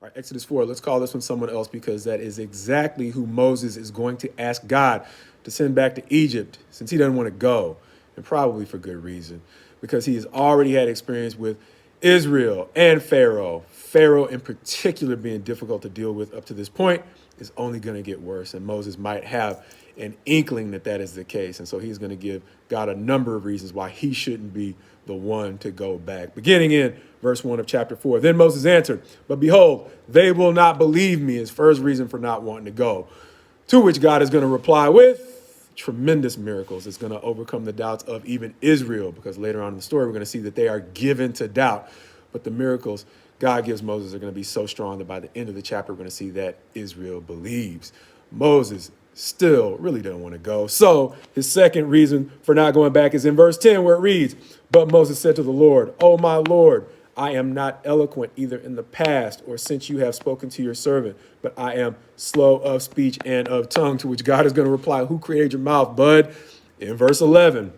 All right, Exodus 4, let's call this one someone else because that is exactly who Moses is going to ask God to send back to Egypt since he doesn't want to go, and probably for good reason, because he has already had experience with Israel and Pharaoh. Pharaoh in particular being difficult to deal with up to this point is only going to get worse, and Moses might have an inkling that that is the case. And so he's going to give God a number of reasons why he shouldn't be the one to go back. Beginning in verse 1 of chapter 4. Then Moses answered, but behold, they will not believe me, his first reason for not wanting to go. To which God is going to reply with tremendous miracles. It's going to overcome the doubts of even Israel, because later on in the story, we're going to see that they are given to doubt. But the miracles God gives Moses are going to be so strong that by the end of the chapter, we're going to see that Israel believes. Moses still really doesn't want to go. So his second reason for not going back is in verse 10, where it reads, but Moses said to the Lord, oh, my Lord, I am not eloquent either in the past or since you have spoken to your servant, but I am slow of speech and of tongue. To which God is going to reply, who created your mouth, bud? In verse 11,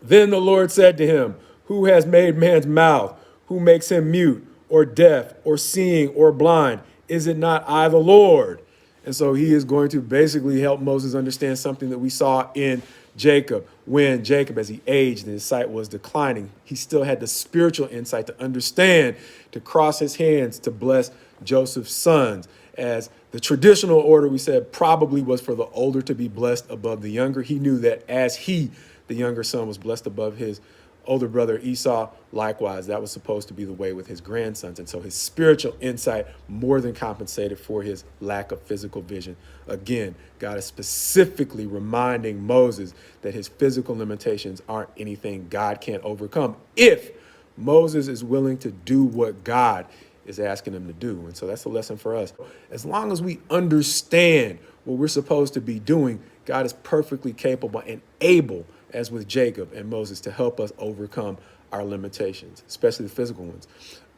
then the Lord said to him, who has made man's mouth? Who makes him mute or deaf or seeing or blind? Is it not I, the Lord? And so he is going to basically help Moses understand something that we saw in Jacob. When Jacob, as he aged and his sight was declining, he still had the spiritual insight to understand, to cross his hands, to bless Joseph's sons. As the traditional order, we said, probably was for the older to be blessed above the younger. He knew that as he, the younger son, was blessed above his older brother Esau, likewise, that was supposed to be the way with his grandsons. And so his spiritual insight more than compensated for his lack of physical vision. Again, God is specifically reminding Moses that his physical limitations aren't anything God can't overcome if Moses is willing to do what God is asking him to do. And so that's a lesson for us. As long as we understand what we're supposed to be doing, God is perfectly capable and able, as with Jacob and Moses, to help us overcome our limitations, especially the physical ones.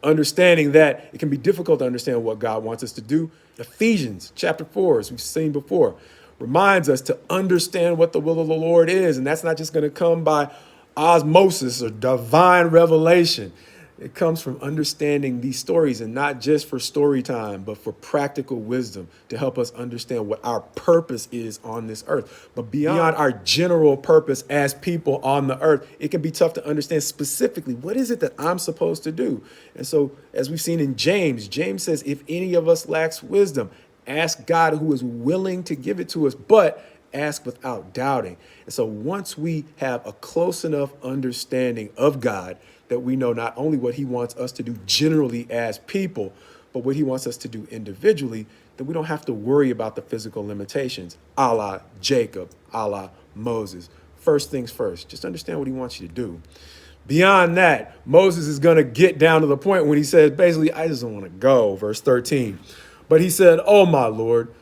Understanding that it can be difficult to understand what God wants us to do. Ephesians chapter 4, as we've seen before, reminds us to understand what the will of the Lord is. And that's not just going to come by osmosis or divine revelation. It comes from understanding these stories, and not just for story time, but for practical wisdom to help us understand what our purpose is on this earth. But beyond our general purpose as people on the earth, it can be tough to understand specifically what is it that I'm supposed to do. And so, as we've seen in James, James says, if any of us lacks wisdom, ask God who is willing to give it to us, but ask without doubting. And so once we have a close enough understanding of God that we know not only what he wants us to do generally as people, but what he wants us to do individually, then we don't have to worry about the physical limitations, a la Jacob, a la Moses. First things first, just understand what he wants you to do. Beyond that, Moses is going to get down to the point when he says, basically, I just don't want to go, verse 13. But he said, oh, my Lord,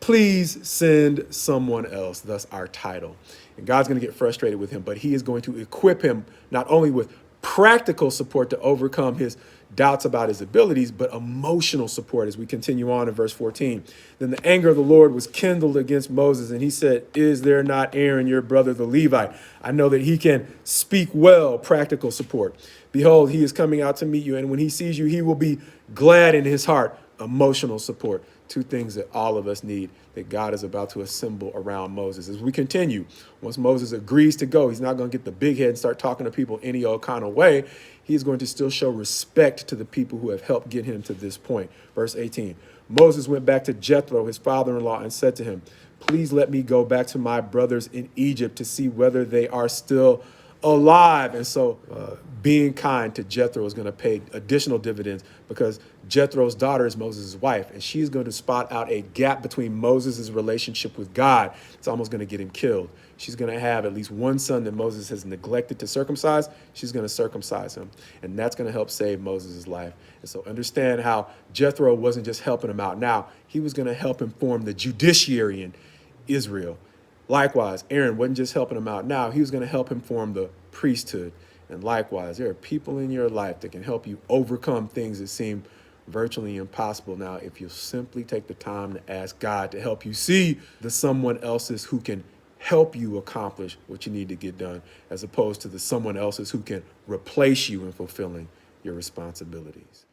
please send someone else, thus our title. And God's going to get frustrated with him, but he is going to equip him not only with practical support to overcome his doubts about his abilities, but emotional support as we continue on in verse 14. Then the anger of the Lord was kindled against Moses, and he said, is there not Aaron, your brother, the Levite? I know that he can speak well, practical support. Behold, he is coming out to meet you, and when he sees you, he will be glad in his heart, emotional support. Two things that all of us need that God is about to assemble around Moses. As we continue, once Moses agrees to go, he's not going to get the big head and start talking to people any old kind of way. He's going to still show respect to the people who have helped get him to this point. Verse 18, Moses went back to Jethro, his father-in-law, and said to him, please let me go back to my brothers in Egypt to see whether they are still alive. And so being kind to Jethro is going to pay additional dividends, because Jethro's daughter is Moses' wife, and she's going to spot out a gap between Moses' relationship with God. It's almost going to get him killed. She's going to have at least one son that Moses has neglected to circumcise. She's going to circumcise him, and that's going to help save Moses' life. And so understand how Jethro wasn't just helping him out now. He was going to help him form the judiciary in Israel. Likewise, Aaron wasn't just helping him out now. He was going to help him form the priesthood. And likewise, there are people in your life that can help you overcome things that seem virtually impossible now if you simply take the time to ask God to help you see the someone else's who can help you accomplish what you need to get done, as opposed to the someone else's who can replace you in fulfilling your responsibilities.